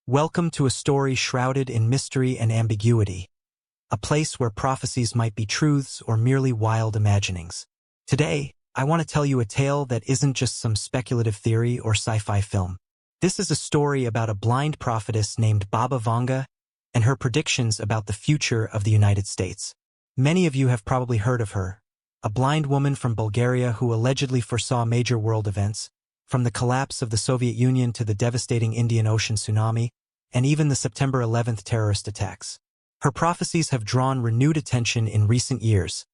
Welcome to a story shrouded in mystery and ambiguity, a place where prophecies might be truths or merely wild imaginings. Today, I want to tell you a tale that isn't just some speculative theory or sci-fi film. This is a story about a blind prophetess named Baba Vanga and her predictions about the future of the United States. Many of you have probably heard of her, a blind woman from Bulgaria who allegedly foresaw major world events, from the collapse of the Soviet Union to the devastating Indian Ocean tsunami, and even the September 11th terrorist attacks. Her prophecies have drawn renewed attention in recent years,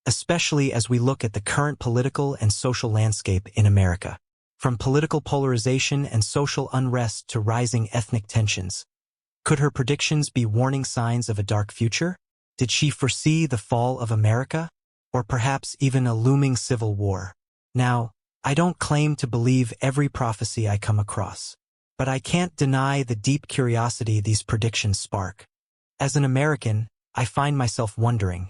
especially as we look at the current political and social landscape in America. From political polarization and social unrest to rising ethnic tensions. Could her predictions be warning signs of a dark future? Did she foresee the fall of America? Or perhaps even a looming civil war? Now, I don't claim to believe every prophecy I come across, but I can't deny the deep curiosity these predictions spark. As an American, I find myself wondering,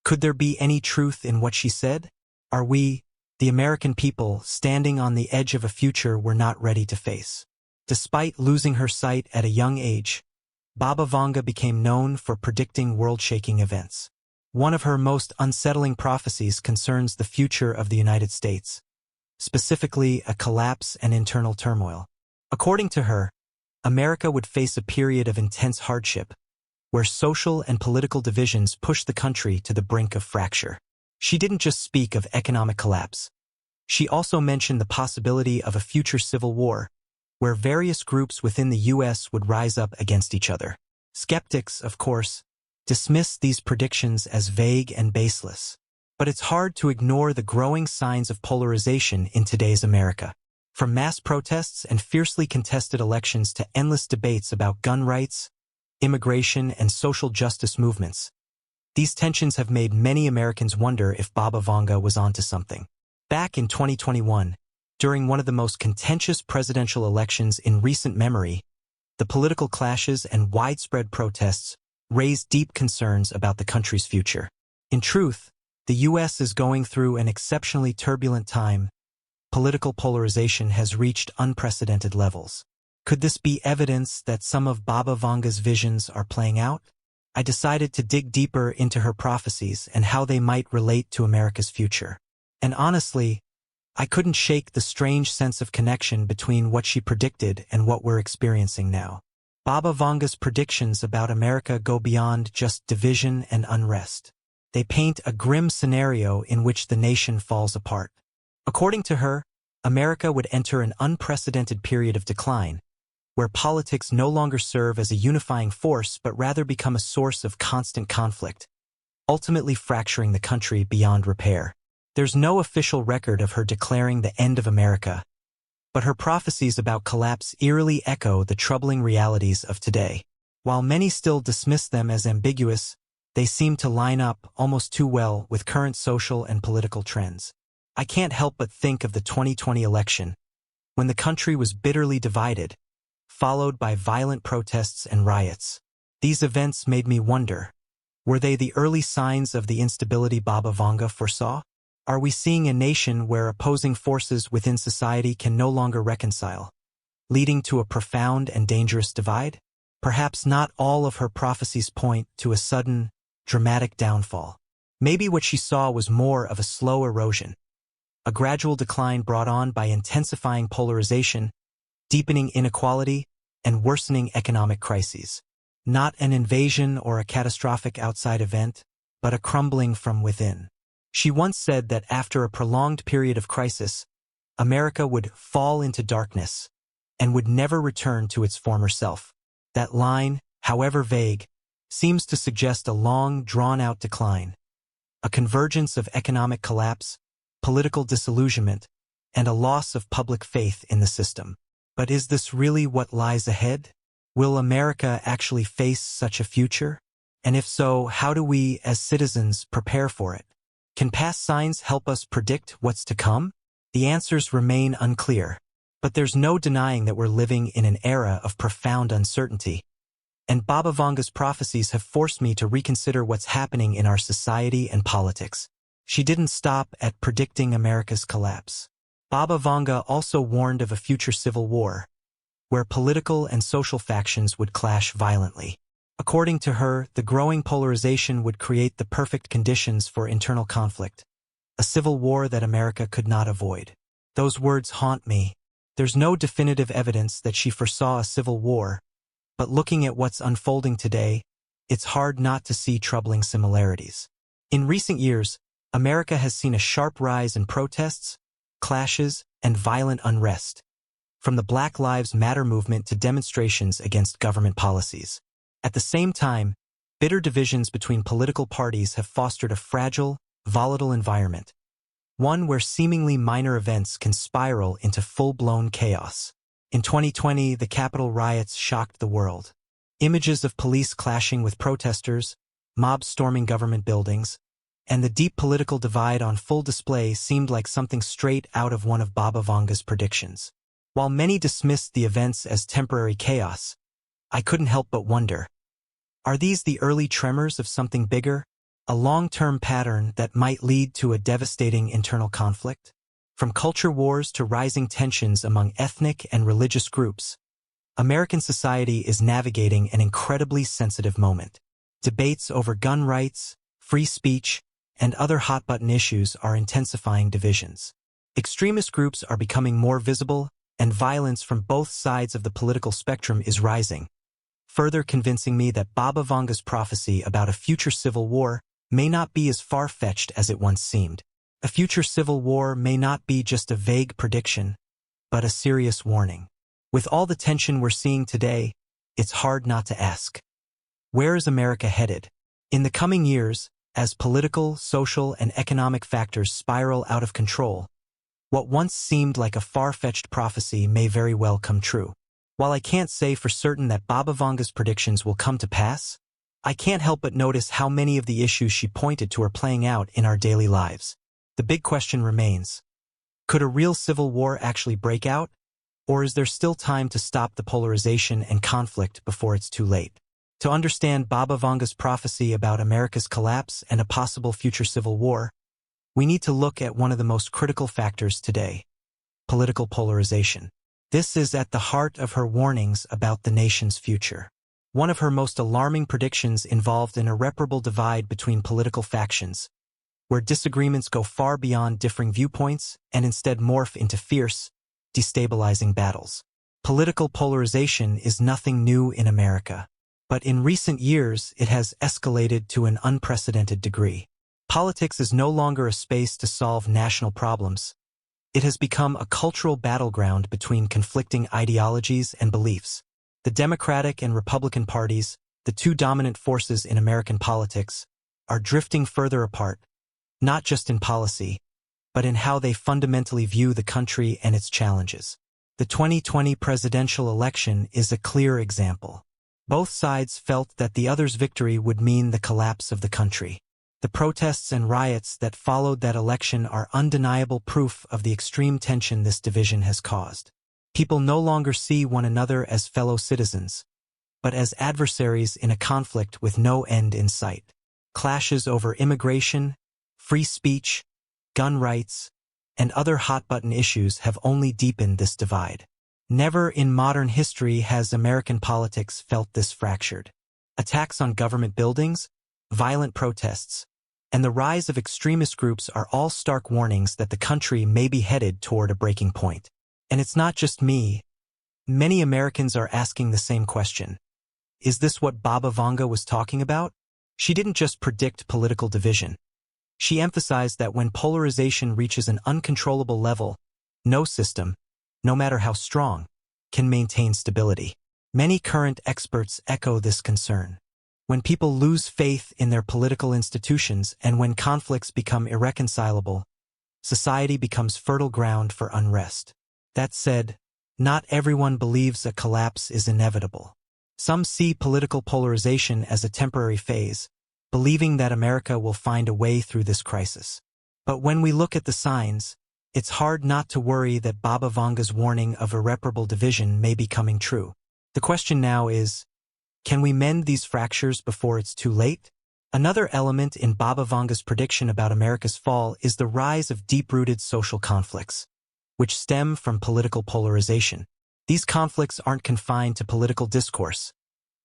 could there be any truth in what she said? Are we, the American people, standing on the edge of a future we're not ready to face? Despite losing her sight at a young age, Baba Vanga became known for predicting world-shaking events. One of her most unsettling prophecies concerns the future of the United States, specifically a collapse and internal turmoil. According to her, America would face a period of intense hardship, where social and political divisions pushed the country to the brink of fracture. She didn't just speak of economic collapse. She also mentioned the possibility of a future civil war, where various groups within the U.S. would rise up against each other. Skeptics, of course, dismiss these predictions as vague and baseless. But it's hard to ignore the growing signs of polarization in today's America. From mass protests and fiercely contested elections to endless debates about gun rights, immigration, and social justice movements, these tensions have made many Americans wonder if Baba Vanga was onto something. Back in 2021, during one of the most contentious presidential elections in recent memory, the political clashes and widespread protests raised deep concerns about the country's future. In truth, the U.S. is going through an exceptionally turbulent time. Political polarization has reached unprecedented levels. Could this be evidence that some of Baba Vanga's visions are playing out? I decided to dig deeper into her prophecies and how they might relate to America's future. And honestly, I couldn't shake the strange sense of connection between what she predicted and what we're experiencing now. Baba Vanga's predictions about America go beyond just division and unrest. They paint a grim scenario in which the nation falls apart. According to her, America would enter an unprecedented period of decline, where politics no longer serve as a unifying force but rather become a source of constant conflict, ultimately fracturing the country beyond repair. There's no official record of her declaring the end of America, but her prophecies about collapse eerily echo the troubling realities of today. While many still dismiss them as ambiguous, they seem to line up almost too well with current social and political trends. I can't help but think of the 2020 election, when the country was bitterly divided, followed by violent protests and riots. These events made me wonder, were they the early signs of the instability Baba Vanga foresaw? Are we seeing a nation where opposing forces within society can no longer reconcile, leading to a profound and dangerous divide? Perhaps not all of her prophecies point to a sudden, dramatic downfall. Maybe what she saw was more of a slow erosion, a gradual decline brought on by intensifying polarization, deepening inequality, and worsening economic crises. Not an invasion or a catastrophic outside event, but a crumbling from within. She once said that after a prolonged period of crisis, America would fall into darkness and would never return to its former self. That line, however vague, seems to suggest a long, drawn-out decline, a convergence of economic collapse, political disillusionment, and a loss of public faith in the system. But is this really what lies ahead? Will America actually face such a future? And if so, how do we, as citizens, prepare for it? Can past signs help us predict what's to come? The answers remain unclear, but there's no denying that we're living in an era of profound uncertainty. And Baba Vanga's prophecies have forced me to reconsider what's happening in our society and politics. She didn't stop at predicting America's collapse. Baba Vanga also warned of a future civil war, where political and social factions would clash violently. According to her, the growing polarization would create the perfect conditions for internal conflict, a civil war that America could not avoid. Those words haunt me. There's no definitive evidence that she foresaw a civil war, but looking at what's unfolding today, it's hard not to see troubling similarities. In recent years, America has seen a sharp rise in protests, clashes, and violent unrest, from the Black Lives Matter movement to demonstrations against government policies. At the same time, bitter divisions between political parties have fostered a fragile, volatile environment, one where seemingly minor events can spiral into full-blown chaos. In 2020, the Capitol riots shocked the world. Images of police clashing with protesters, mobs storming government buildings, and the deep political divide on full display seemed like something straight out of one of Baba Vanga's predictions. While many dismissed the events as temporary chaos, I couldn't help but wonder, are these the early tremors of something bigger, a long-term pattern that might lead to a devastating internal conflict? From culture wars to rising tensions among ethnic and religious groups, American society is navigating an incredibly sensitive moment. Debates over gun rights, free speech, and other hot-button issues are intensifying divisions. Extremist groups are becoming more visible, and violence from both sides of the political spectrum is rising, further convincing me that Baba Vanga's prophecy about a future civil war may not be as far-fetched as it once seemed. A future civil war may not be just a vague prediction, but a serious warning. With all the tension we're seeing today, it's hard not to ask, where is America headed? In the coming years, as political, social, and economic factors spiral out of control, what once seemed like a far-fetched prophecy may very well come true. While I can't say for certain that Baba Vanga's predictions will come to pass, I can't help but notice how many of the issues she pointed to are playing out in our daily lives. The big question remains, could a real civil war actually break out? Or is there still time to stop the polarization and conflict before it's too late? To understand Baba Vanga's prophecy about America's collapse and a possible future civil war, we need to look at one of the most critical factors today: political polarization. This is at the heart of her warnings about the nation's future. One of her most alarming predictions involved an irreparable divide between political factions, where disagreements go far beyond differing viewpoints and instead morph into fierce, destabilizing battles. Political polarization is nothing new in America, but in recent years it has escalated to an unprecedented degree. Politics is no longer a space to solve national problems. It has become a cultural battleground between conflicting ideologies and beliefs. The Democratic and Republican parties, the two dominant forces in American politics, are drifting further apart, not just in policy, but in how they fundamentally view the country and its challenges. The 2020 presidential election is a clear example. Both sides felt that the other's victory would mean the collapse of the country. The protests and riots that followed that election are undeniable proof of the extreme tension this division has caused. People no longer see one another as fellow citizens, but as adversaries in a conflict with no end in sight. Clashes over immigration, free speech, gun rights, and other hot-button issues have only deepened this divide. Never in modern history has American politics felt this fractured. Attacks on government buildings, violent protests, and the rise of extremist groups are all stark warnings that the country may be headed toward a breaking point. And it's not just me. Many Americans are asking the same question. Is this what Baba Vanga was talking about? She didn't just predict political division. She emphasized that when polarization reaches an uncontrollable level, no system, no matter how strong, can maintain stability. Many current experts echo this concern. When people lose faith in their political institutions and when conflicts become irreconcilable, society becomes fertile ground for unrest. That said, not everyone believes a collapse is inevitable. Some see political polarization as a temporary phase, believing that America will find a way through this crisis. But when we look at the signs, it's hard not to worry that Baba Vanga's warning of irreparable division may be coming true. The question now is, can we mend these fractures before it's too late? Another element in Baba Vanga's prediction about America's fall is the rise of deep-rooted social conflicts, which stem from political polarization. These conflicts aren't confined to political discourse.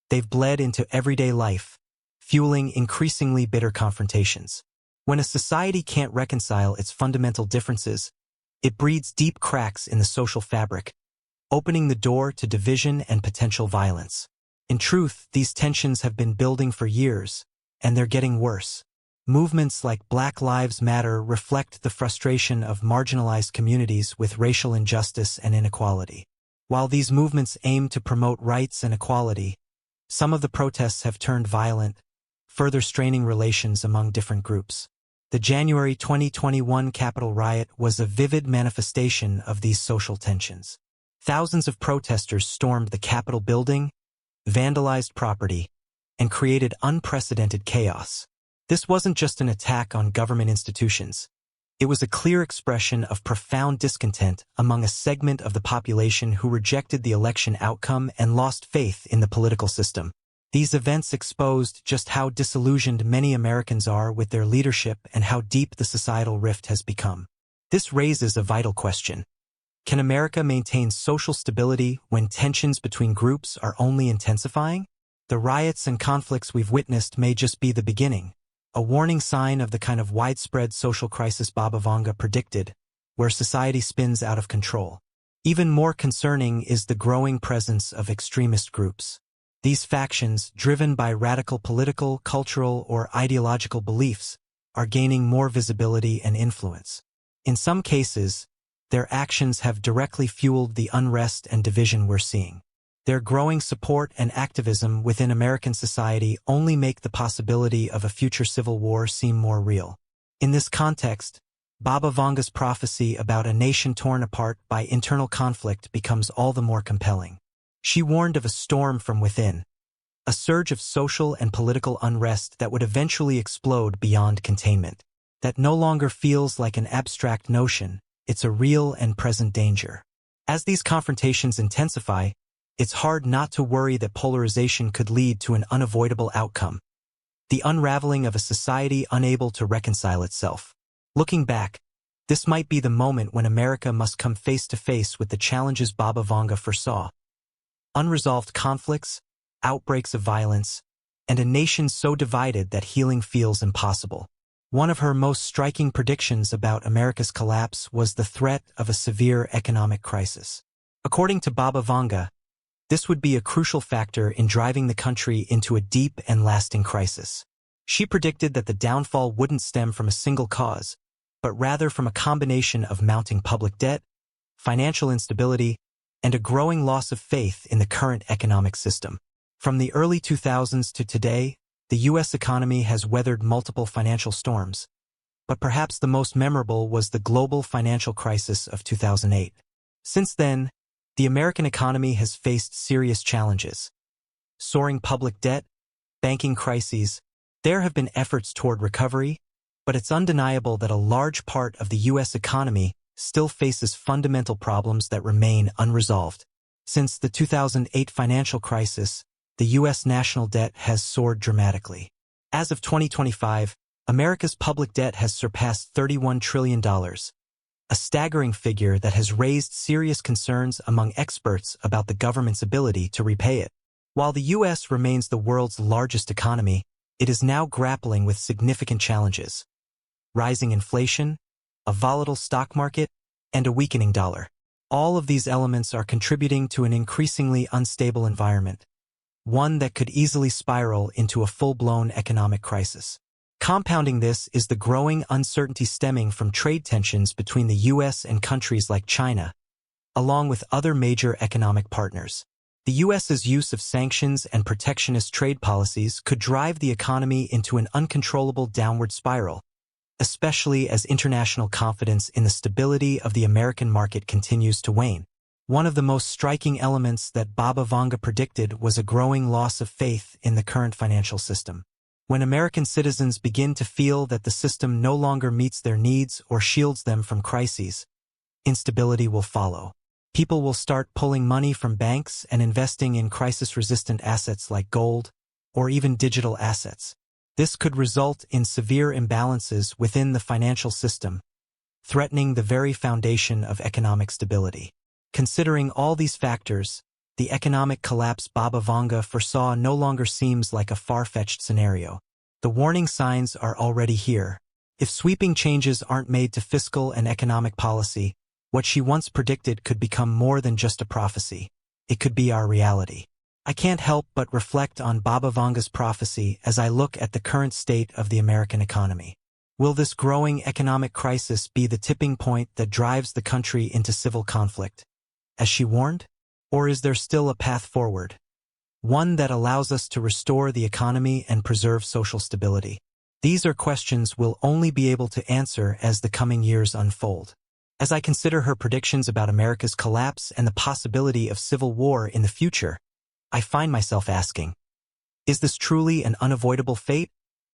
They've bled into everyday life, fueling increasingly bitter confrontations. When a society can't reconcile its fundamental differences, it breeds deep cracks in the social fabric, opening the door to division and potential violence. In truth, these tensions have been building for years, and they're getting worse. Movements like Black Lives Matter reflect the frustration of marginalized communities with racial injustice and inequality. While these movements aim to promote rights and equality, some of the protests have turned violent, further straining relations among different groups. The January 2021 Capitol riot was a vivid manifestation of these social tensions. Thousands of protesters stormed the Capitol building, vandalized property, and created unprecedented chaos. This wasn't just an attack on government institutions. It was a clear expression of profound discontent among a segment of the population who rejected the election outcome and lost faith in the political system. These events exposed just how disillusioned many Americans are with their leadership and how deep the societal rift has become. This raises a vital question. Can America maintain social stability when tensions between groups are only intensifying? The riots and conflicts we've witnessed may just be the beginning, a warning sign of the kind of widespread social crisis Baba Vanga predicted, where society spins out of control. Even more concerning is the growing presence of extremist groups. These factions, driven by radical political, cultural, or ideological beliefs, are gaining more visibility and influence. In some cases, their actions have directly fueled the unrest and division we're seeing. Their growing support and activism within American society only make the possibility of a future civil war seem more real. In this context, Baba Vanga's prophecy about a nation torn apart by internal conflict becomes all the more compelling. She warned of a storm from within, a surge of social and political unrest that would eventually explode beyond containment. That no longer feels like an abstract notion, it's a real and present danger. As these confrontations intensify, it's hard not to worry that polarization could lead to an unavoidable outcome: the unraveling of a society unable to reconcile itself. Looking back, this might be the moment when America must come face to face with the challenges Baba Vanga foresaw: unresolved conflicts, outbreaks of violence, and a nation so divided that healing feels impossible. One of her most striking predictions about America's collapse was the threat of a severe economic crisis. According to Baba Vanga, this would be a crucial factor in driving the country into a deep and lasting crisis. She predicted that the downfall wouldn't stem from a single cause, but rather from a combination of mounting public debt, financial instability, and a growing loss of faith in the current economic system. From the early 2000s to today, the U.S. economy has weathered multiple financial storms, but perhaps the most memorable was the global financial crisis of 2008. Since then, the American economy has faced serious challenges: soaring public debt, banking crises. There have been efforts toward recovery, but it's undeniable that a large part of the U.S. economy still faces fundamental problems that remain unresolved. Since the 2008 financial crisis, the U.S. national debt has soared dramatically. As of 2025, America's public debt has surpassed $31 trillion, a staggering figure that has raised serious concerns among experts about the government's ability to repay it. While the U.S. remains the world's largest economy, it is now grappling with significant challenges: rising inflation, a volatile stock market, and a weakening dollar. All of these elements are contributing to an increasingly unstable environment, one that could easily spiral into a full-blown economic crisis. Compounding this is the growing uncertainty stemming from trade tensions between the U.S. and countries like China, along with other major economic partners. The U.S.'s use of sanctions and protectionist trade policies could drive the economy into an uncontrollable downward spiral, especially as international confidence in the stability of the American market continues to wane. One of the most striking elements that Baba Vanga predicted was a growing loss of faith in the current financial system. When American citizens begin to feel that the system no longer meets their needs or shields them from crises, instability will follow. People will start pulling money from banks and investing in crisis-resistant assets like gold or even digital assets. This could result in severe imbalances within the financial system, threatening the very foundation of economic stability. Considering all these factors, the economic collapse Baba Vanga foresaw no longer seems like a far-fetched scenario. The warning signs are already here. If sweeping changes aren't made to fiscal and economic policy, what she once predicted could become more than just a prophecy. It could be our reality. I can't help but reflect on Baba Vanga's prophecy as I look at the current state of the American economy. Will this growing economic crisis be the tipping point that drives the country into civil conflict, as she warned? Or is there still a path forward? One that allows us to restore the economy and preserve social stability? These are questions we'll only be able to answer as the coming years unfold. As I consider her predictions about America's collapse and the possibility of civil war in the future, I find myself asking, is this truly an unavoidable fate?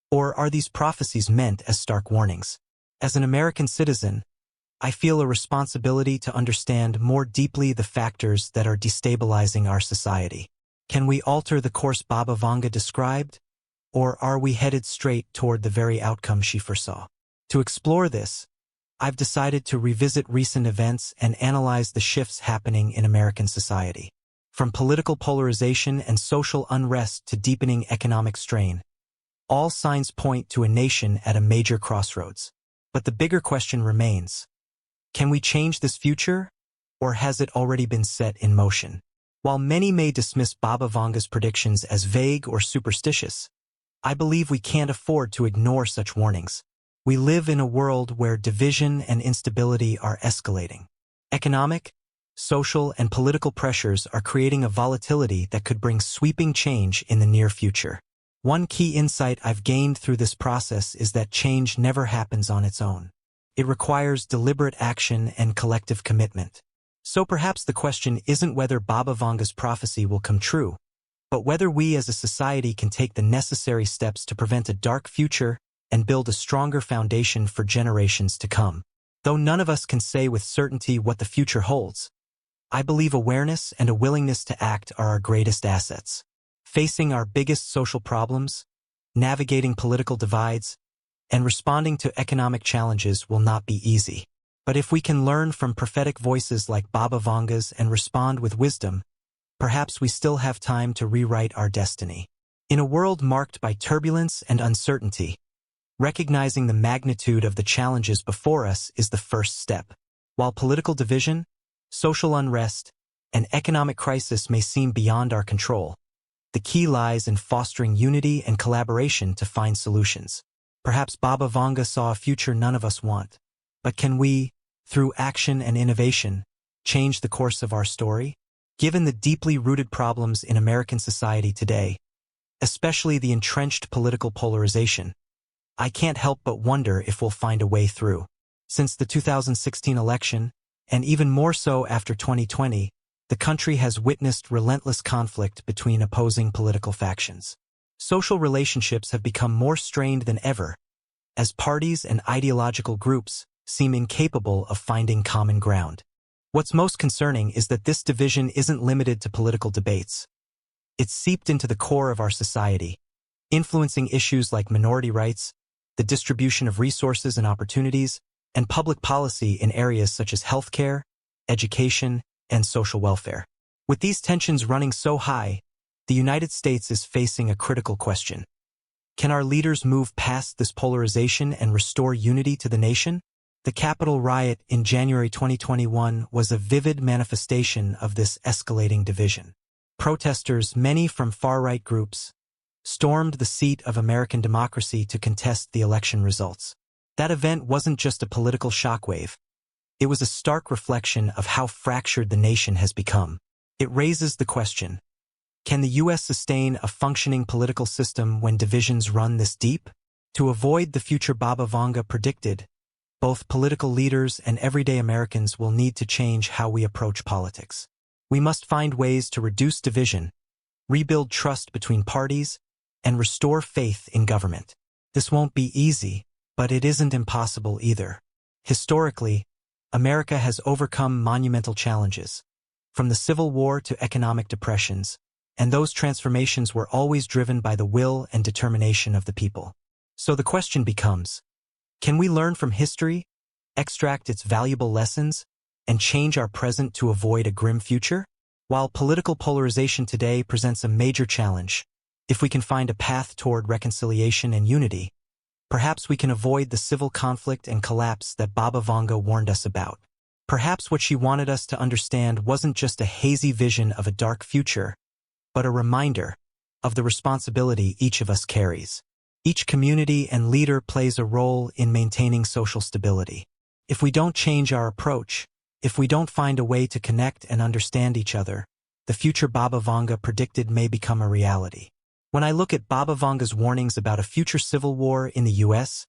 Or are these prophecies meant as stark warnings? As an American citizen, I feel a responsibility to understand more deeply the factors that are destabilizing our society. Can we alter the course Baba Vanga described? Or are we headed straight toward the very outcome she foresaw? To explore this, I've decided to revisit recent events and analyze the shifts happening in American society. From political polarization and social unrest to deepening economic strain, all signs point to a nation at a major crossroads. But the bigger question remains, can we change this future, or has it already been set in motion? While many may dismiss Baba Vanga's predictions as vague or superstitious, I believe we can't afford to ignore such warnings. We live in a world where division and instability are escalating. Economic, social, and political pressures are creating a volatility that could bring sweeping change in the near future. One key insight I've gained through this process is that change never happens on its own. It requires deliberate action and collective commitment. So perhaps the question isn't whether Baba Vanga's prophecy will come true, but whether we as a society can take the necessary steps to prevent a dark future and build a stronger foundation for generations to come. Though none of us can say with certainty what the future holds, I believe awareness and a willingness to act are our greatest assets. Facing our biggest social problems, navigating political divides, and responding to economic challenges will not be easy. But if we can learn from prophetic voices like Baba Vanga's and respond with wisdom, perhaps we still have time to rewrite our destiny. In a world marked by turbulence and uncertainty, recognizing the magnitude of the challenges before us is the first step. While political division, social unrest, and economic crisis may seem beyond our control, the key lies in fostering unity and collaboration to find solutions. Perhaps Baba Vanga saw a future none of us want. But can we, through action and innovation, change the course of our story? Given the deeply rooted problems in American society today, especially the entrenched political polarization, I can't help but wonder if we'll find a way through. Since the 2016 election, and even more so after 2020, the country has witnessed relentless conflict between opposing political factions. Social relationships have become more strained than ever, as parties and ideological groups seem incapable of finding common ground. What's most concerning is that this division isn't limited to political debates. It's seeped into the core of our society, influencing issues like minority rights, the distribution of resources and opportunities, and public policy in areas such as healthcare, education, and social welfare. With these tensions running so high, the United States is facing a critical question. Can our leaders move past this polarization and restore unity to the nation? The Capitol riot in January 2021 was a vivid manifestation of this escalating division. Protesters, many from far-right groups, stormed the seat of American democracy to contest the election results. That event wasn't just a political shockwave. It was a stark reflection of how fractured the nation has become. It raises the question, can the U.S. sustain a functioning political system when divisions run this deep? To avoid the future Baba Vanga predicted, both political leaders and everyday Americans will need to change how we approach politics. We must find ways to reduce division, rebuild trust between parties, and restore faith in government. This won't be easy, but it isn't impossible either. Historically, America has overcome monumental challenges, from the Civil War to economic depressions, and those transformations were always driven by the will and determination of the people. So the question becomes, can we learn from history, extract its valuable lessons, and change our present to avoid a grim future? While political polarization today presents a major challenge, if we can find a path toward reconciliation and unity, perhaps we can avoid the civil conflict and collapse that Baba Vanga warned us about. Perhaps what she wanted us to understand wasn't just a hazy vision of a dark future, but a reminder of the responsibility each of us carries. Each community and leader plays a role in maintaining social stability. If we don't change our approach, if we don't find a way to connect and understand each other, the future Baba Vanga predicted may become a reality. When I look at Baba Vanga's warnings about a future civil war in the US,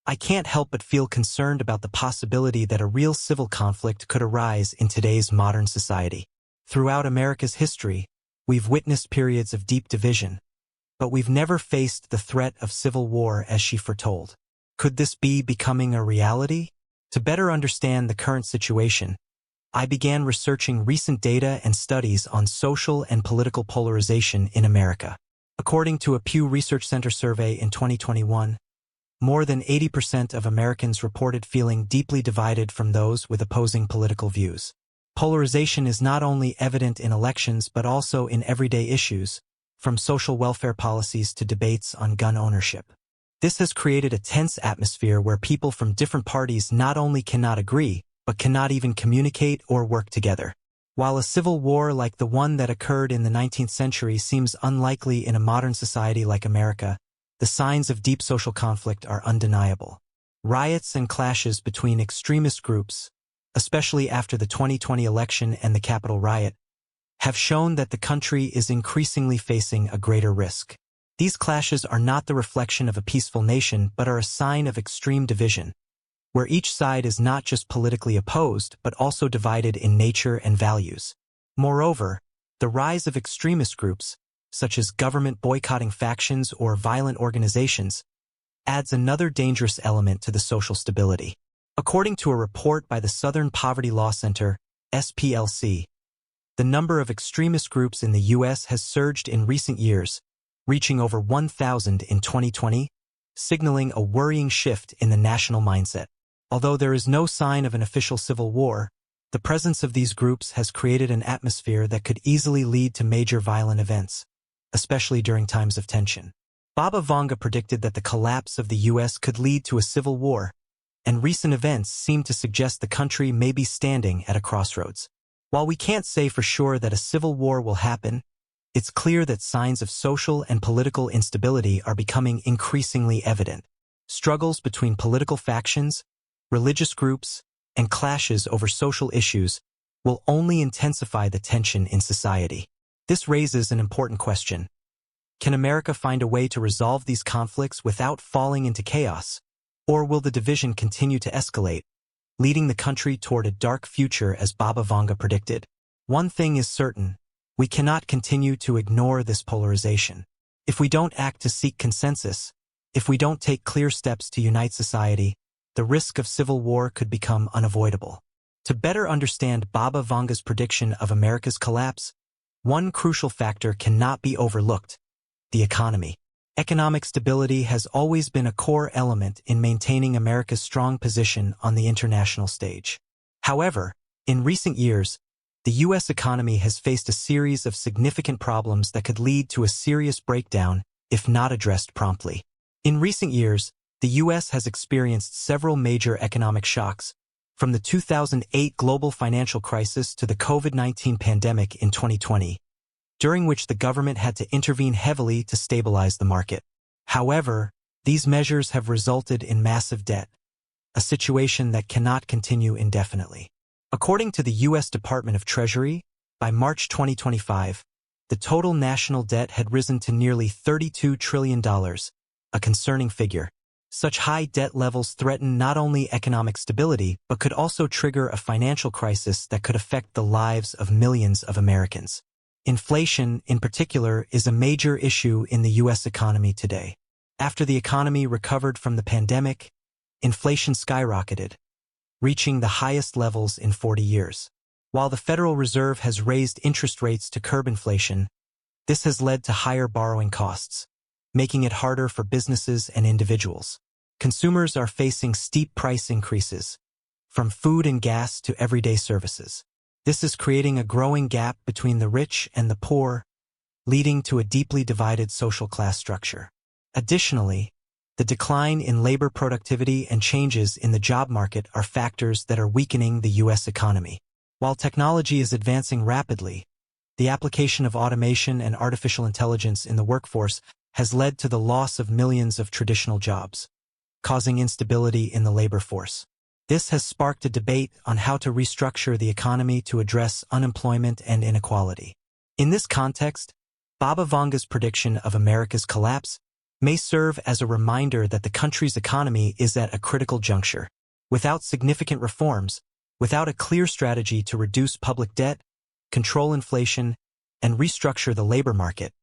I can't help but feel concerned about the possibility that a real civil conflict could arise in today's modern society. Throughout America's history, we've witnessed periods of deep division, but we've never faced the threat of civil war as she foretold. Could this be becoming a reality? To better understand the current situation, I began researching recent data and studies on social and political polarization in America. According to a Pew Research Center survey in 2021, more than 80% of Americans reported feeling deeply divided from those with opposing political views. Polarization is not only evident in elections but also in everyday issues, from social welfare policies to debates on gun ownership. This has created a tense atmosphere where people from different parties not only cannot agree, but cannot even communicate or work together. While a civil war like the one that occurred in the 19th century seems unlikely in a modern society like America, the signs of deep social conflict are undeniable. Riots and clashes between extremist groups, especially after the 2020 election and the Capitol riot, have shown that the country is increasingly facing a greater risk. These clashes are not the reflection of a peaceful nation but are a sign of extreme division, where each side is not just politically opposed but also divided in nature and values. Moreover, the rise of extremist groups, such as government boycotting factions or violent organizations, adds another dangerous element to the social stability. According to a report by the Southern Poverty Law Center, SPLC, the number of extremist groups in the U.S. has surged in recent years, reaching over 1,000 in 2020, signaling a worrying shift in the national mindset. Although there is no sign of an official civil war, the presence of these groups has created an atmosphere that could easily lead to major violent events, especially during times of tension. Baba Vanga predicted that the collapse of the U.S. could lead to a civil war, and recent events seem to suggest the country may be standing at a crossroads. While we can't say for sure that a civil war will happen, it's clear that signs of social and political instability are becoming increasingly evident. Struggles between political factions, religious groups, and clashes over social issues will only intensify the tension in society. This raises an important question. Can America find a way to resolve these conflicts without falling into chaos? Or will the division continue to escalate, leading the country toward a dark future as Baba Vanga predicted? One thing is certain: we cannot continue to ignore this polarization. If we don't act to seek consensus, if we don't take clear steps to unite society, the risk of civil war could become unavoidable. To better understand Baba Vanga's prediction of America's collapse, one crucial factor cannot be overlooked: the economy. Economic stability has always been a core element in maintaining America's strong position on the international stage. However, in recent years, the U.S. economy has faced a series of significant problems that could lead to a serious breakdown if not addressed promptly. In recent years, the U.S. has experienced several major economic shocks, from the 2008 global financial crisis to the COVID-19 pandemic in 2020, during which the government had to intervene heavily to stabilize the market. However, these measures have resulted in massive debt, a situation that cannot continue indefinitely. According to the U.S. Department of Treasury, by March 2025, the total national debt had risen to nearly $32 trillion, a concerning figure. Such high debt levels threaten not only economic stability but could also trigger a financial crisis that could affect the lives of millions of Americans. Inflation, in particular, is a major issue in the U.S. economy today. After the economy recovered from the pandemic, inflation skyrocketed, reaching the highest levels in 40 years. While the Federal Reserve has raised interest rates to curb inflation, this has led to higher borrowing costs, making it harder for businesses and individuals. Consumers are facing steep price increases, from food and gas to everyday services. This is creating a growing gap between the rich and the poor, leading to a deeply divided social class structure. Additionally, the decline in labor productivity and changes in the job market are factors that are weakening the U.S. economy. While technology is advancing rapidly, the application of automation and artificial intelligence in the workforce has led to the loss of millions of traditional jobs, causing instability in the labor force. This has sparked a debate on how to restructure the economy to address unemployment and inequality. In this context, Baba Vanga's prediction of America's collapse may serve as a reminder that the country's economy is at a critical juncture. Without significant reforms, without a clear strategy to reduce public debt, control inflation, and restructure the labor market,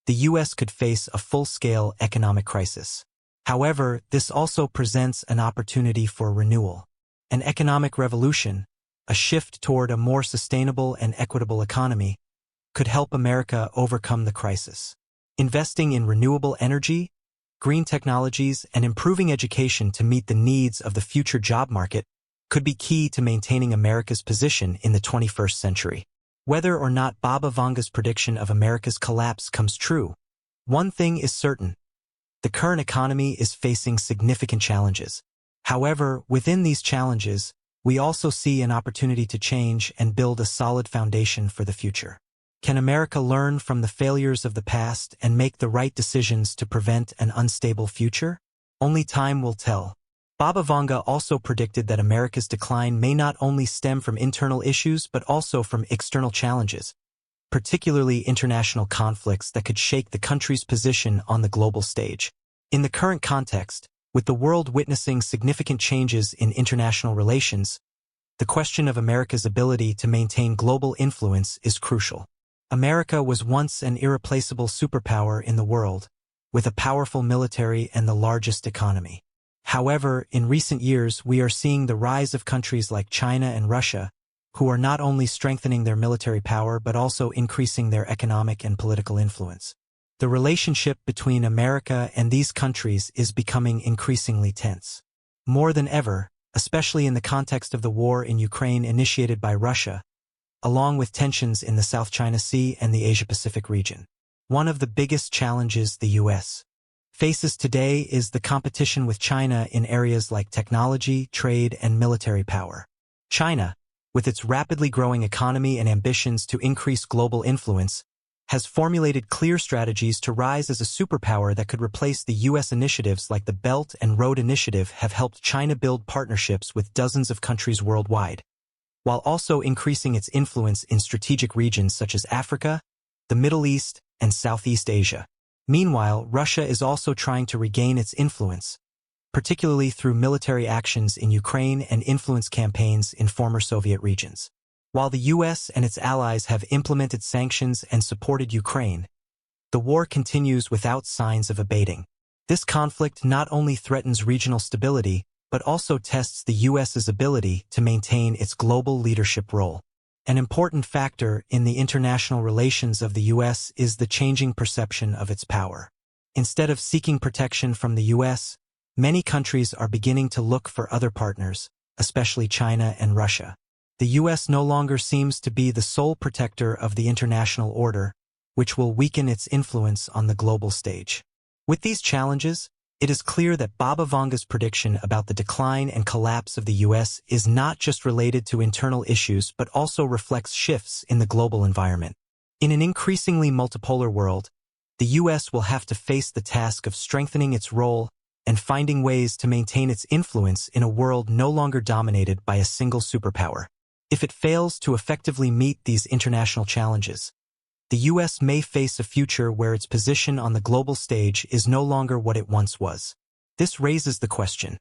the U.S. could face a full-scale economic crisis. However, this also presents an opportunity for renewal. An economic revolution, a shift toward a more sustainable and equitable economy, could help America overcome the crisis. Investing in renewable energy, green technologies, and improving education to meet the needs of the future job market could be key to maintaining America's position in the 21st century. Whether or not Baba Vanga's prediction of America's collapse comes true, one thing is certain: the current economy is facing significant challenges. However, within these challenges, we also see an opportunity to change and build a solid foundation for the future. Can America learn from the failures of the past and make the right decisions to prevent an unstable future? Only time will tell. Baba Vanga also predicted that America's decline may not only stem from internal issues but also from external challenges, particularly international conflicts that could shake the country's position on the global stage. In the current context, with the world witnessing significant changes in international relations, the question of America's ability to maintain global influence is crucial. America was once an irreplaceable superpower in the world, with a powerful military and the largest economy. However, in recent years we are seeing the rise of countries like China and Russia, who are not only strengthening their military power but also increasing their economic and political influence. The relationship between America and these countries is becoming increasingly tense. More than ever, especially in the context of the war in Ukraine initiated by Russia, along with tensions in the South China Sea and the Asia-Pacific region. One of the biggest challenges the U.S. faces today is the competition with China in areas like technology, trade, and military power. China, with its rapidly growing economy and ambitions to increase global influence, has formulated clear strategies to rise as a superpower that could replace the U.S. Initiatives like the Belt and Road Initiative have helped China build partnerships with dozens of countries worldwide, while also increasing its influence in strategic regions such as Africa, the Middle East, and Southeast Asia. Meanwhile, Russia is also trying to regain its influence, particularly through military actions in Ukraine and influence campaigns in former Soviet regions. While the U.S. and its allies have implemented sanctions and supported Ukraine, the war continues without signs of abating. This conflict not only threatens regional stability, but also tests the U.S.'s ability to maintain its global leadership role. An important factor in the international relations of the U.S. is the changing perception of its power. Instead of seeking protection from the U.S., many countries are beginning to look for other partners, especially China and Russia. The U.S. no longer seems to be the sole protector of the international order, which will weaken its influence on the global stage. With these challenges, it is clear that Baba Vanga's prediction about the decline and collapse of the U.S. is not just related to internal issues but also reflects shifts in the global environment. In an increasingly multipolar world, the U.S. will have to face the task of strengthening its role and finding ways to maintain its influence in a world no longer dominated by a single superpower. If it fails to effectively meet these international challenges, the U.S. may face a future where its position on the global stage is no longer what it once was. This raises the question: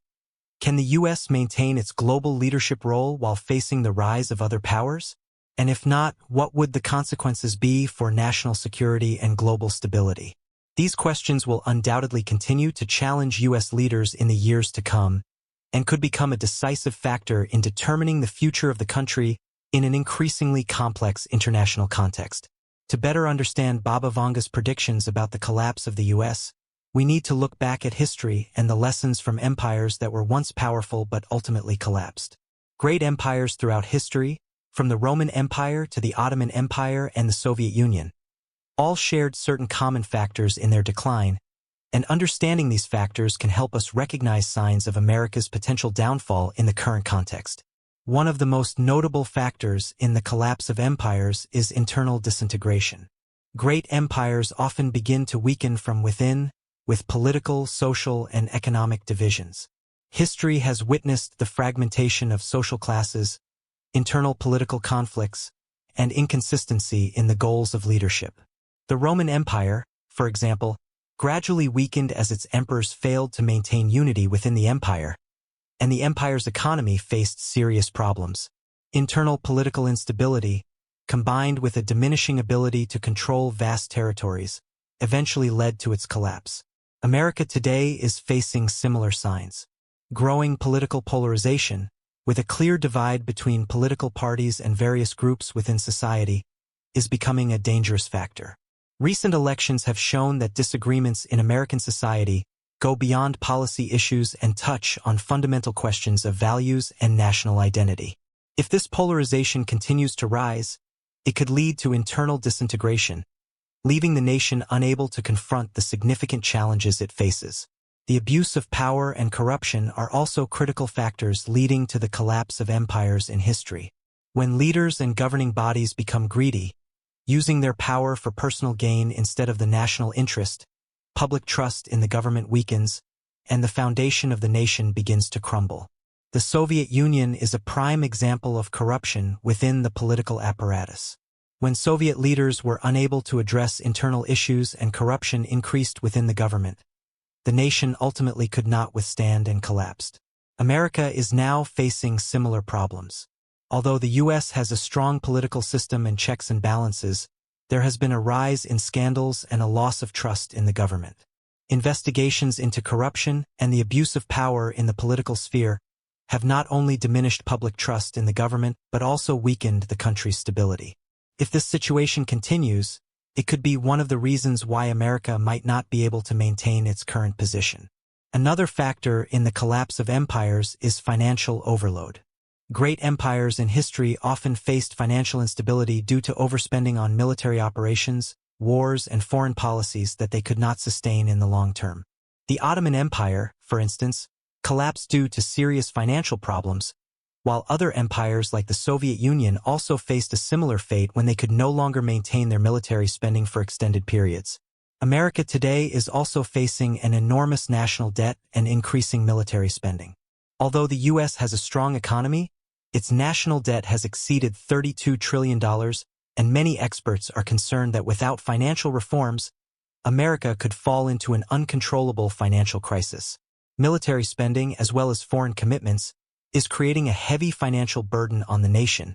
can the U.S. maintain its global leadership role while facing the rise of other powers? And if not, what would the consequences be for national security and global stability? These questions will undoubtedly continue to challenge U.S. leaders in the years to come, and could become a decisive factor in determining the future of the country in an increasingly complex international context. To better understand Baba Vanga's predictions about the collapse of the U.S., we need to look back at history and the lessons from empires that were once powerful but ultimately collapsed. Great empires throughout history, from the Roman Empire to the Ottoman Empire and the Soviet Union, all shared certain common factors in their decline, and understanding these factors can help us recognize signs of America's potential downfall in the current context. One of the most notable factors in the collapse of empires is internal disintegration. Great empires often begin to weaken from within, with political, social, and economic divisions. History has witnessed the fragmentation of social classes, internal political conflicts, and inconsistency in the goals of leadership. The Roman Empire, for example, gradually weakened as its emperors failed to maintain unity within the empire, and the empire's economy faced serious problems. Internal political instability, combined with a diminishing ability to control vast territories, eventually led to its collapse. America today is facing similar signs. Growing political polarization, with a clear divide between political parties and various groups within society, is becoming a dangerous factor. Recent elections have shown that disagreements in American society go beyond policy issues and touch on fundamental questions of values and national identity. If this polarization continues to rise, it could lead to internal disintegration, leaving the nation unable to confront the significant challenges it faces. The abuse of power and corruption are also critical factors leading to the collapse of empires in history. When leaders and governing bodies become greedy, using their power for personal gain instead of the national interest, public trust in the government weakens, and the foundation of the nation begins to crumble. The Soviet Union is a prime example of corruption within the political apparatus. When Soviet leaders were unable to address internal issues and corruption increased within the government, the nation ultimately could not withstand and collapsed. America is now facing similar problems. Although the U.S. has a strong political system and checks and balances, there has been a rise in scandals and a loss of trust in the government. Investigations into corruption and the abuse of power in the political sphere have not only diminished public trust in the government but also weakened the country's stability. If this situation continues, it could be one of the reasons why America might not be able to maintain its current position. Another factor in the collapse of empires is financial overload. Great empires in history often faced financial instability due to overspending on military operations, wars, and foreign policies that they could not sustain in the long term. The Ottoman Empire, for instance, collapsed due to serious financial problems, while other empires like the Soviet Union also faced a similar fate when they could no longer maintain their military spending for extended periods. America today is also facing an enormous national debt and increasing military spending. Although the U.S. has a strong economy, its national debt has exceeded $32 trillion, and many experts are concerned that without financial reforms, America could fall into an uncontrollable financial crisis. Military spending, as well as foreign commitments, is creating a heavy financial burden on the nation,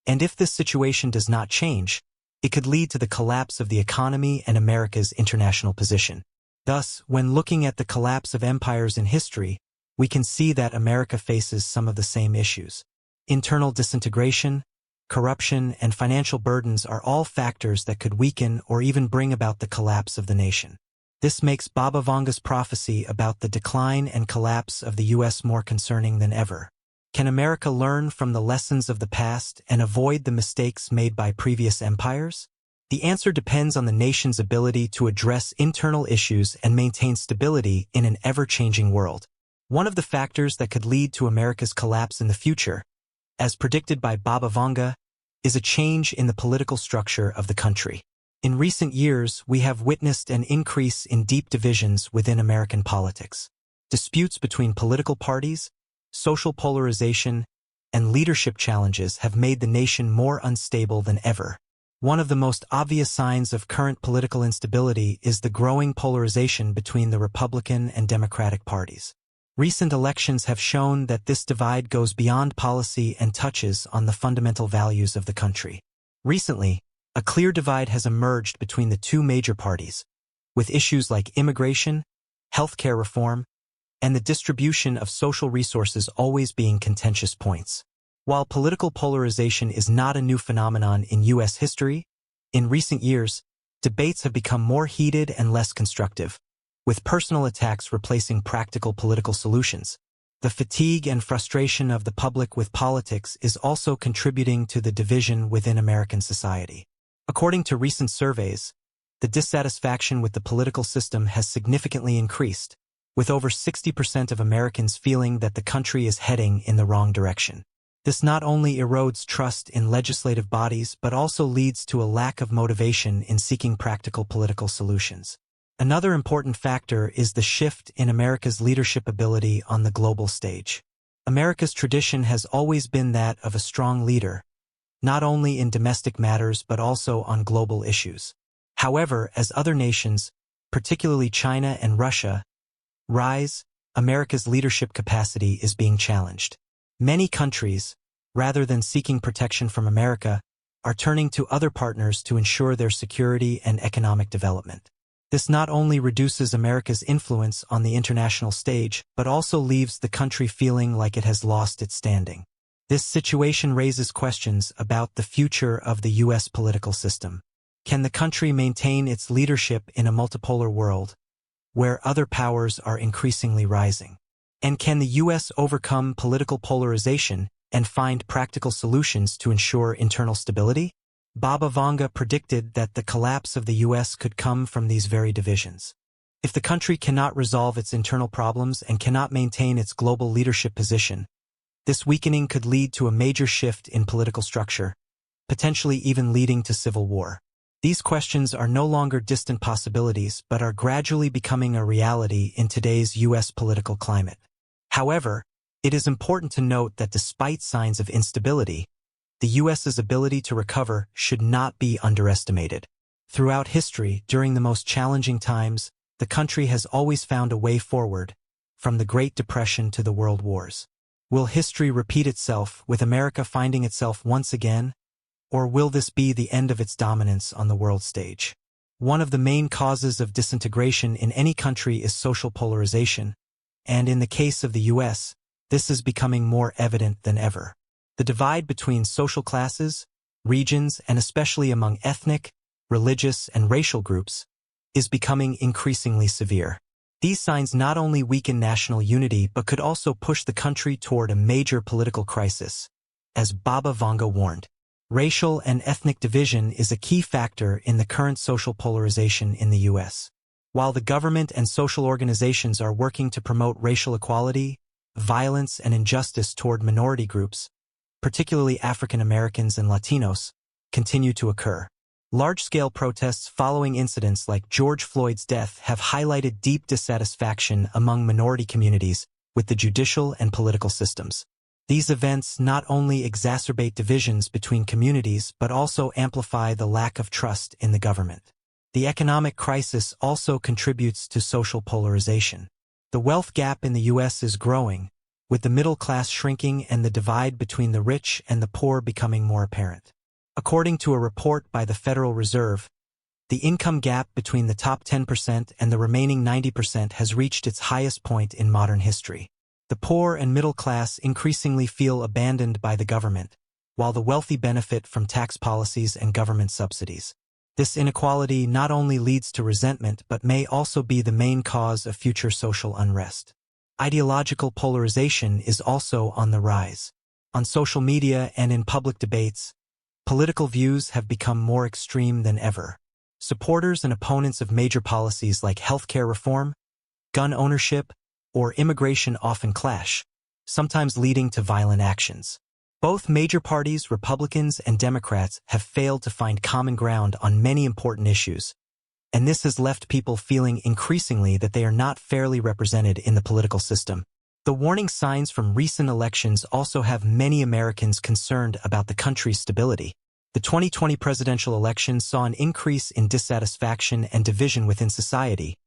and if this situation does not change, it could lead to the collapse of the economy and America's international position. Thus, when looking at the collapse of empires in history, we can see that America faces some of the same issues. Internal disintegration, corruption, and financial burdens are all factors that could weaken or even bring about the collapse of the nation. This makes Baba Vanga's prophecy about the decline and collapse of the U.S. more concerning than ever. Can America learn from the lessons of the past and avoid the mistakes made by previous empires? The answer depends on the nation's ability to address internal issues and maintain stability in an ever-changing world. One of the factors that could lead to America's collapse in the future, as predicted by Baba Vanga, is a change in the political structure of the country. In recent years, we have witnessed an increase in deep divisions within American politics. Disputes between political parties, social polarization, and leadership challenges have made the nation more unstable than ever. One of the most obvious signs of current political instability is the growing polarization between the Republican and Democratic parties. Recent elections have shown that this divide goes beyond policy and touches on the fundamental values of the country. Recently, a clear divide has emerged between the two major parties, with issues like immigration, healthcare reform, and the distribution of social resources always being contentious points. While political polarization is not a new phenomenon in U.S. history, in recent years, debates have become more heated and less constructive, with personal attacks replacing practical political solutions. The fatigue and frustration of the public with politics is also contributing to the division within American society. According to recent surveys, the dissatisfaction with the political system has significantly increased, with over 60% of Americans feeling that the country is heading in the wrong direction. This not only erodes trust in legislative bodies but also leads to a lack of motivation in seeking practical political solutions. Another important factor is the shift in America's leadership ability on the global stage. America's tradition has always been that of a strong leader, not only in domestic matters but also on global issues. However, as other nations, particularly China and Russia, rise, America's leadership capacity is being challenged. Many countries, rather than seeking protection from America, are turning to other partners to ensure their security and economic development. This not only reduces America's influence on the international stage, but also leaves the country feeling like it has lost its standing. This situation raises questions about the future of the U.S. political system. Can the country maintain its leadership in a multipolar world, where other powers are increasingly rising? And can the U.S. overcome political polarization and find practical solutions to ensure internal stability? Baba Vanga predicted that the collapse of the U.S. could come from these very divisions. If the country cannot resolve its internal problems and cannot maintain its global leadership position, this weakening could lead to a major shift in political structure, potentially even leading to civil war. These questions are no longer distant possibilities but are gradually becoming a reality in today's U.S. political climate. However, it is important to note that despite signs of instability, the U.S.'s ability to recover should not be underestimated. Throughout history, during the most challenging times, the country has always found a way forward, from the Great Depression to the World Wars. Will history repeat itself, with America finding itself once again? Or will this be the end of its dominance on the world stage? One of the main causes of disintegration in any country is social polarization, and in the case of the U.S., this is becoming more evident than ever. The divide between social classes, regions, and especially among ethnic, religious, and racial groups is becoming increasingly severe. These signs not only weaken national unity but could also push the country toward a major political crisis. As Baba Vanga warned, racial and ethnic division is a key factor in the current social polarization in the U.S. While the government and social organizations are working to promote racial equality, violence and injustice toward minority groups, particularly African Americans and Latinos, continue to occur. Large-scale protests following incidents like George Floyd's death have highlighted deep dissatisfaction among minority communities with the judicial and political systems. These events not only exacerbate divisions between communities but also amplify the lack of trust in the government. The economic crisis also contributes to social polarization. The wealth gap in the U.S. is growing, with the middle class shrinking and the divide between the rich and the poor becoming more apparent. According to a report by the Federal Reserve, the income gap between the top 10% and the remaining 90% has reached its highest point in modern history. The poor and middle class increasingly feel abandoned by the government, while the wealthy benefit from tax policies and government subsidies. This inequality not only leads to resentment but may also be the main cause of future social unrest. Ideological polarization is also on the rise. On social media and in public debates, political views have become more extreme than ever. Supporters and opponents of major policies like healthcare reform, gun ownership, or immigration often clash, sometimes leading to violent actions. Both major parties, Republicans and Democrats, have failed to find common ground on many important issues, and this has left people feeling increasingly that they are not fairly represented in the political system. The warning signs from recent elections also have many Americans concerned about the country's stability. The 2020 presidential election saw an increase in dissatisfaction and division within society,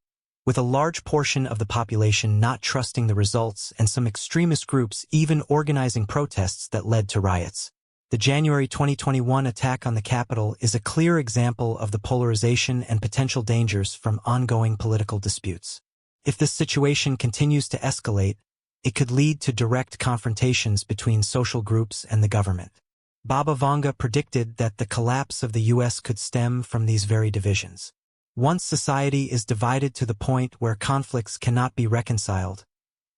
with a large portion of the population not trusting the results and some extremist groups even organizing protests that led to riots. The January 2021 attack on the Capitol is a clear example of the polarization and potential dangers from ongoing political disputes. If this situation continues to escalate, it could lead to direct confrontations between social groups and the government. Baba Vanga predicted that the collapse of the U.S. could stem from these very divisions. Once society is divided to the point where conflicts cannot be reconciled,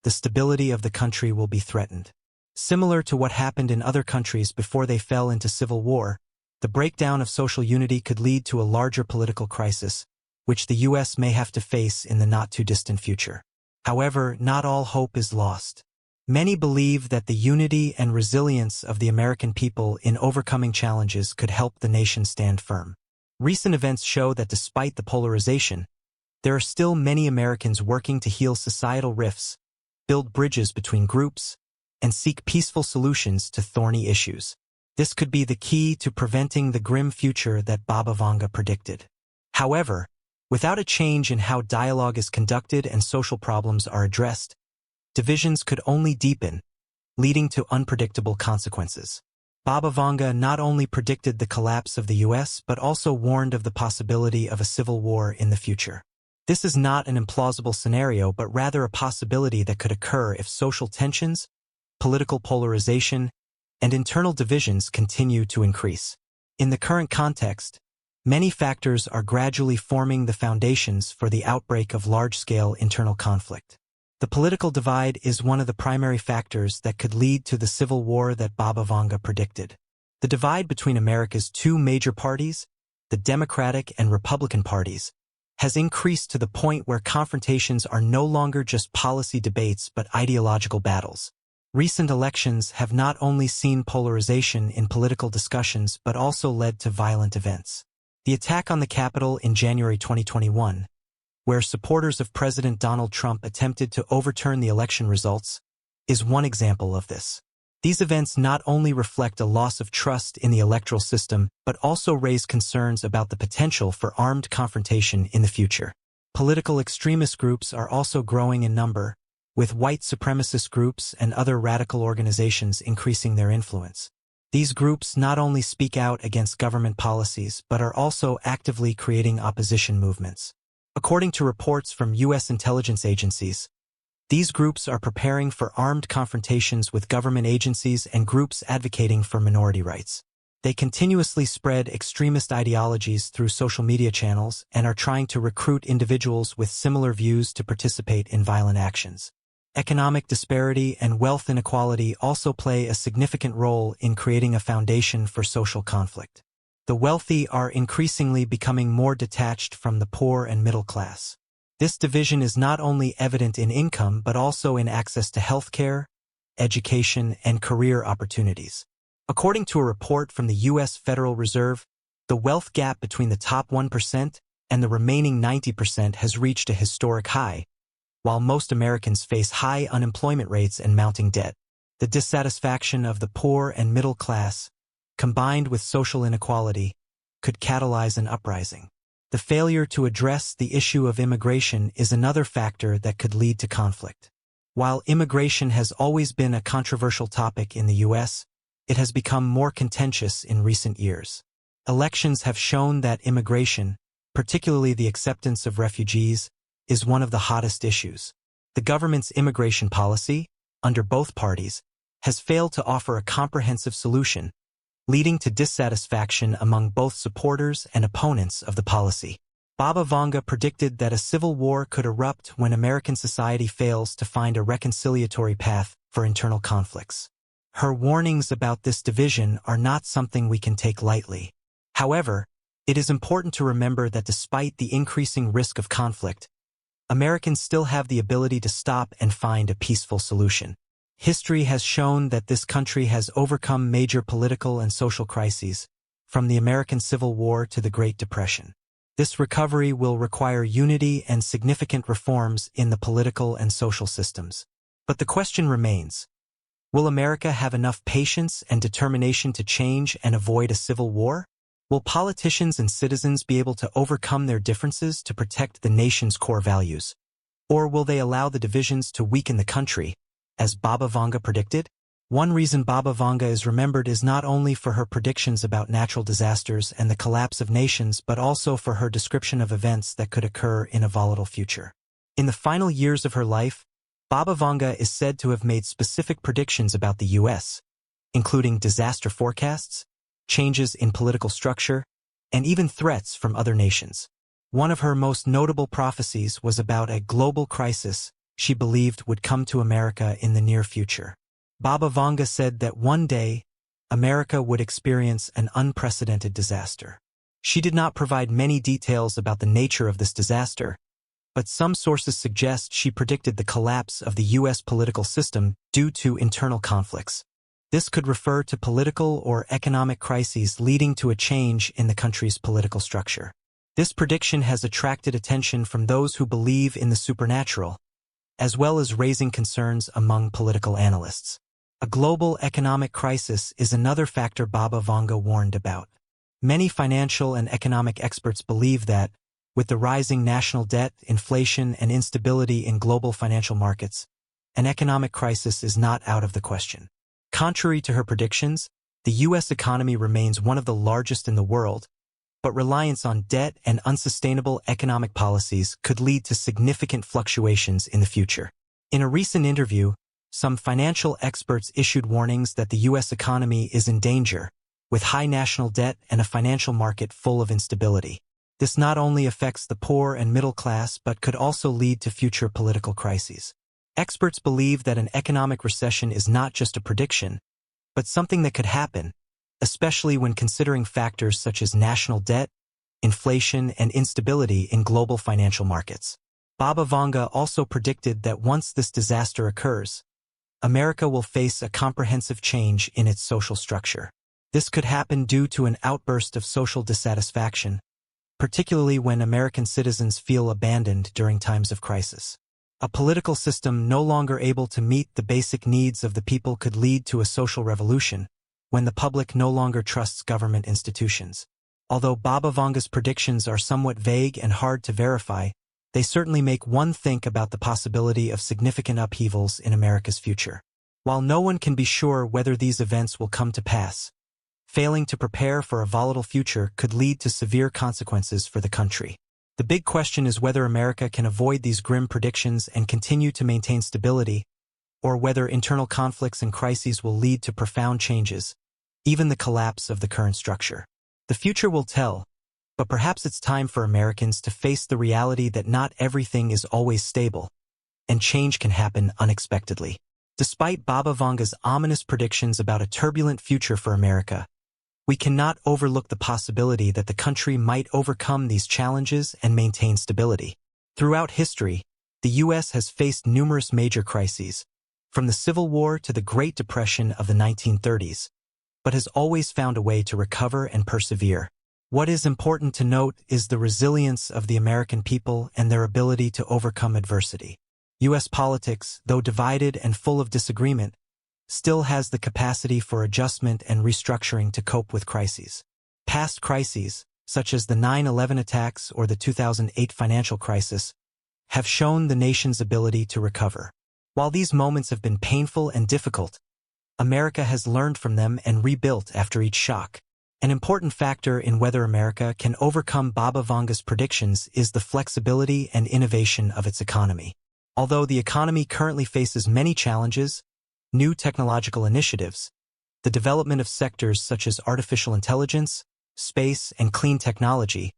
the stability of the country will be threatened. Similar to what happened in other countries before they fell into civil war, the breakdown of social unity could lead to a larger political crisis, which the U.S. may have to face in the not-too-distant future. However, not all hope is lost. Many believe that the unity and resilience of the American people in overcoming challenges could help the nation stand firm. Recent events show that despite the polarization, there are still many Americans working to heal societal rifts, build bridges between groups, and seek peaceful solutions to thorny issues. This could be the key to preventing the grim future that Baba Vanga predicted. However, without a change in how dialogue is conducted and social problems are addressed, divisions could only deepen, leading to unpredictable consequences. Baba Vanga not only predicted the collapse of the U.S. but also warned of the possibility of a civil war in the future. This is not an implausible scenario but rather a possibility that could occur if social tensions, political polarization, and internal divisions continue to increase. In the current context, many factors are gradually forming the foundations for the outbreak of large-scale internal conflict. The political divide is one of the primary factors that could lead to the civil war that Baba Vanga predicted. The divide between America's two major parties, the Democratic and Republican parties, has increased to the point where confrontations are no longer just policy debates but ideological battles. Recent elections have not only seen polarization in political discussions but also led to violent events. The attack on the Capitol in January 2021, where supporters of President Donald Trump attempted to overturn the election results, is one example of this. These events not only reflect a loss of trust in the electoral system but also raise concerns about the potential for armed confrontation in the future. Political extremist groups are also growing in number, with white supremacist groups and other radical organizations increasing their influence. These groups not only speak out against government policies but are also actively creating opposition movements. According to reports from U.S. intelligence agencies, these groups are preparing for armed confrontations with government agencies and groups advocating for minority rights. They continuously spread extremist ideologies through social media channels and are trying to recruit individuals with similar views to participate in violent actions. Economic disparity and wealth inequality also play a significant role in creating a foundation for social conflict. The wealthy are increasingly becoming more detached from the poor and middle class. This division is not only evident in income but also in access to healthcare, education, and career opportunities. According to a report from the U.S. Federal Reserve, the wealth gap between the top 1% and the remaining 90% has reached a historic high, while most Americans face high unemployment rates and mounting debt. The dissatisfaction of the poor and middle class, combined with social inequality, could catalyze an uprising. The failure to address the issue of immigration is another factor that could lead to conflict. While immigration has always been a controversial topic in the U.S., it has become more contentious in recent years. Elections have shown that immigration, particularly the acceptance of refugees, is one of the hottest issues. The government's immigration policy, under both parties, has failed to offer a comprehensive solution, leading to dissatisfaction among both supporters and opponents of the policy. Baba Vanga predicted that a civil war could erupt when American society fails to find a reconciliatory path for internal conflicts. Her warnings about this division are not something we can take lightly. However, it is important to remember that despite the increasing risk of conflict, Americans still have the ability to stop and find a peaceful solution. History has shown that this country has overcome major political and social crises, from the American Civil War to the Great Depression. This recovery will require unity and significant reforms in the political and social systems. But the question remains, will America have enough patience and determination to change and avoid a civil war? Will politicians and citizens be able to overcome their differences to protect the nation's core values? Or will they allow the divisions to weaken the country, as Baba Vanga predicted? One reason Baba Vanga is remembered is not only for her predictions about natural disasters and the collapse of nations but also for her description of events that could occur in a volatile future. In the final years of her life, Baba Vanga is said to have made specific predictions about the U.S., including disaster forecasts, changes in political structure, and even threats from other nations. One of her most notable prophecies was about a global crisis she believed would come to America in the near future. Baba Vanga said that one day, America would experience an unprecedented disaster. She did not provide many details about the nature of this disaster, but some sources suggest she predicted the collapse of the U.S. political system due to internal conflicts. This could refer to political or economic crises leading to a change in the country's political structure. This prediction has attracted attention from those who believe in the supernatural, as well as raising concerns among political analysts. A global economic crisis is another factor Baba Vanga warned about. Many financial and economic experts believe that, with the rising national debt, inflation, and instability in global financial markets, an economic crisis is not out of the question. Contrary to her predictions, the U.S. economy remains one of the largest in the world, but reliance on debt and unsustainable economic policies could lead to significant fluctuations in the future. In a recent interview, some financial experts issued warnings that the U.S. economy is in danger, with high national debt and a financial market full of instability. This not only affects the poor and middle class but could also lead to future political crises. Experts believe that an economic recession is not just a prediction, but something that could happen, especially when considering factors such as national debt, inflation, and instability in global financial markets. Baba Vanga also predicted that once this disaster occurs, America will face a comprehensive change in its social structure. This could happen due to an outburst of social dissatisfaction, particularly when American citizens feel abandoned during times of crisis. A political system no longer able to meet the basic needs of the people could lead to a social revolution, when the public no longer trusts government institutions. Although Baba Vanga's predictions are somewhat vague and hard to verify, they certainly make one think about the possibility of significant upheavals in America's future. While no one can be sure whether these events will come to pass, failing to prepare for a volatile future could lead to severe consequences for the country. The big question is whether America can avoid these grim predictions and continue to maintain stability, or whether internal conflicts and crises will lead to profound changes, even the collapse of the current structure. The future will tell, but perhaps it's time for Americans to face the reality that not everything is always stable, and change can happen unexpectedly. Despite Baba Vanga's ominous predictions about a turbulent future for America, we cannot overlook the possibility that the country might overcome these challenges and maintain stability. Throughout history, the U.S. has faced numerous major crises, from the Civil War to the Great Depression of the 1930s, but has always found a way to recover and persevere. What is important to note is the resilience of the American people and their ability to overcome adversity. U.S. politics, though divided and full of disagreement, still has the capacity for adjustment and restructuring to cope with crises. Past crises, such as the 9/11 attacks or the 2008 financial crisis, have shown the nation's ability to recover. While these moments have been painful and difficult, America has learned from them and rebuilt after each shock. An important factor in whether America can overcome Baba Vanga's predictions is the flexibility and innovation of its economy. Although the economy currently faces many challenges, new technological initiatives, the development of sectors such as artificial intelligence, space, and clean technology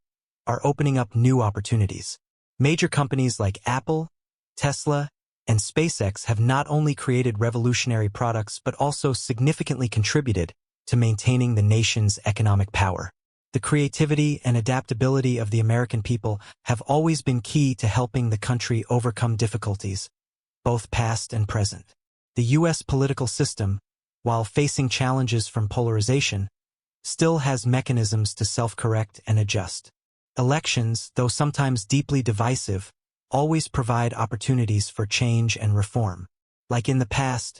are opening up new opportunities. Major companies like Apple, Tesla, and SpaceX have not only created revolutionary products but also significantly contributed to maintaining the nation's economic power. The creativity and adaptability of the American people have always been key to helping the country overcome difficulties, both past and present. The U.S. political system, while facing challenges from polarization, still has mechanisms to self-correct and adjust. Elections, though sometimes deeply divisive, always provide opportunities for change and reform. Like in the past,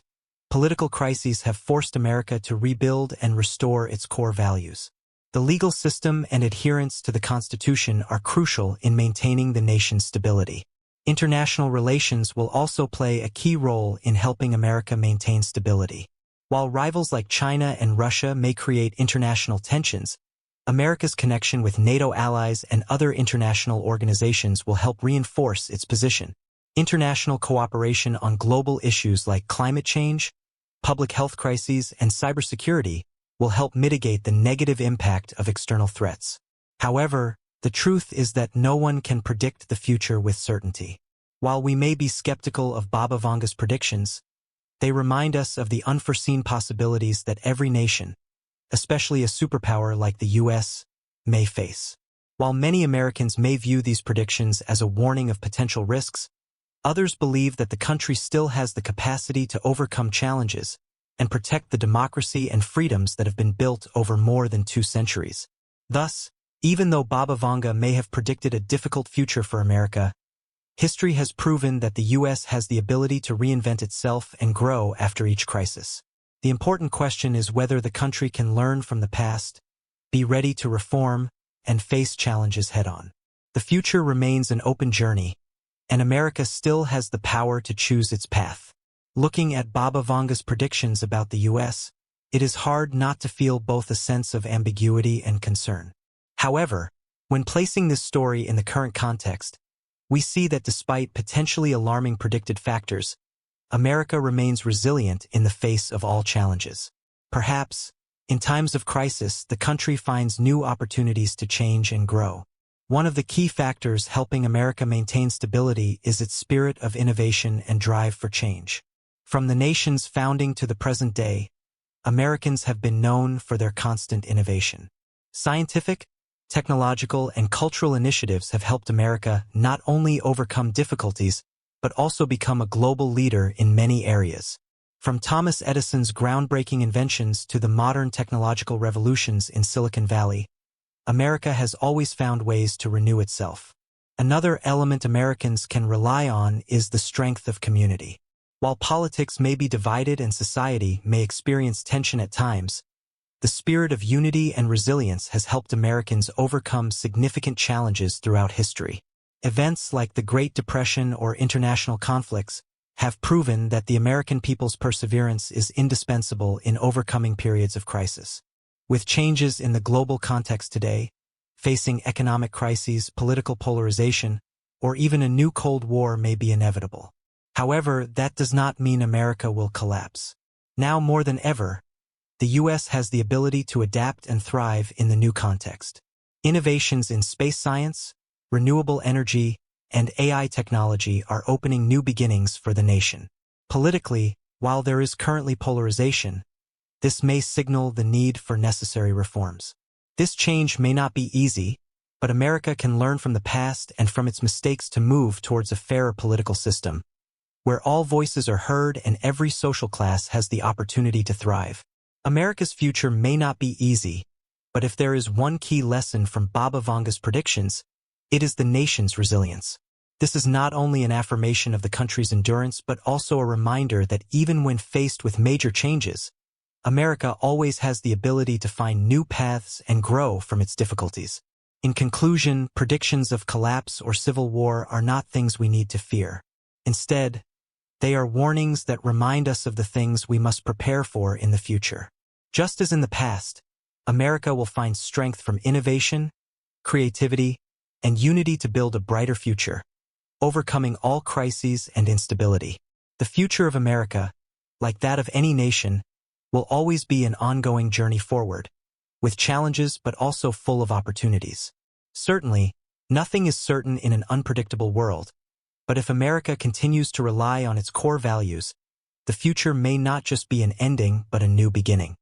political crises have forced America to rebuild and restore its core values. The legal system and adherence to the Constitution are crucial in maintaining the nation's stability. International relations will also play a key role in helping America maintain stability. While rivals like China and Russia may create international tensions, America's connection with NATO allies and other international organizations will help reinforce its position. International cooperation on global issues like climate change, public health crises, and cybersecurity will help mitigate the negative impact of external threats. However, the truth is that no one can predict the future with certainty. While we may be skeptical of Baba Vanga's predictions, they remind us of the unforeseen possibilities that every nation, especially a superpower like the US, may face. While many Americans may view these predictions as a warning of potential risks, others believe that the country still has the capacity to overcome challenges and protect the democracy and freedoms that have been built over more than 2 centuries. Thus, even though Baba Vanga may have predicted a difficult future for America, history has proven that the US has the ability to reinvent itself and grow after each crisis. The important question is whether the country can learn from the past, be ready to reform, and face challenges head-on. The future remains an open journey, and America still has the power to choose its path. Looking at Baba Vanga's predictions about the US, it is hard not to feel both a sense of ambiguity and concern. However, when placing this story in the current context, we see that despite potentially alarming predicted factors, America remains resilient in the face of all challenges. Perhaps, in times of crisis, the country finds new opportunities to change and grow. One of the key factors helping America maintain stability is its spirit of innovation and drive for change. From the nation's founding to the present day, Americans have been known for their constant innovation. Scientific, technological, and cultural initiatives have helped America not only overcome difficulties, but also become a global leader in many areas. From Thomas Edison's groundbreaking inventions to the modern technological revolutions in Silicon Valley, America has always found ways to renew itself. Another element Americans can rely on is the strength of community. While politics may be divided and society may experience tension at times, the spirit of unity and resilience has helped Americans overcome significant challenges throughout history. Events like the Great Depression or international conflicts have proven that the American people's perseverance is indispensable in overcoming periods of crisis. With changes in the global context today, facing economic crises, political polarization, or even a new Cold War may be inevitable. However, that does not mean America will collapse. Now more than ever, the U.S. has the ability to adapt and thrive in the new context. Innovations in space science, renewable energy, and AI technology are opening new beginnings for the nation. Politically, while there is currently polarization, this may signal the need for necessary reforms. This change may not be easy, but America can learn from the past and from its mistakes to move towards a fairer political system, where all voices are heard and every social class has the opportunity to thrive. America's future may not be easy, but if there is one key lesson from Baba Vanga's predictions, it is the nation's resilience. This is not only an affirmation of the country's endurance, but also a reminder that even when faced with major changes, America always has the ability to find new paths and grow from its difficulties. In conclusion, predictions of collapse or civil war are not things we need to fear. Instead, they are warnings that remind us of the things we must prepare for in the future. Just as in the past, America will find strength from innovation, creativity, and unity to build a brighter future, overcoming all crises and instability. The future of America, like that of any nation, will always be an ongoing journey forward, with challenges but also full of opportunities. Certainly, nothing is certain in an unpredictable world, but if America continues to rely on its core values, the future may not just be an ending but a new beginning.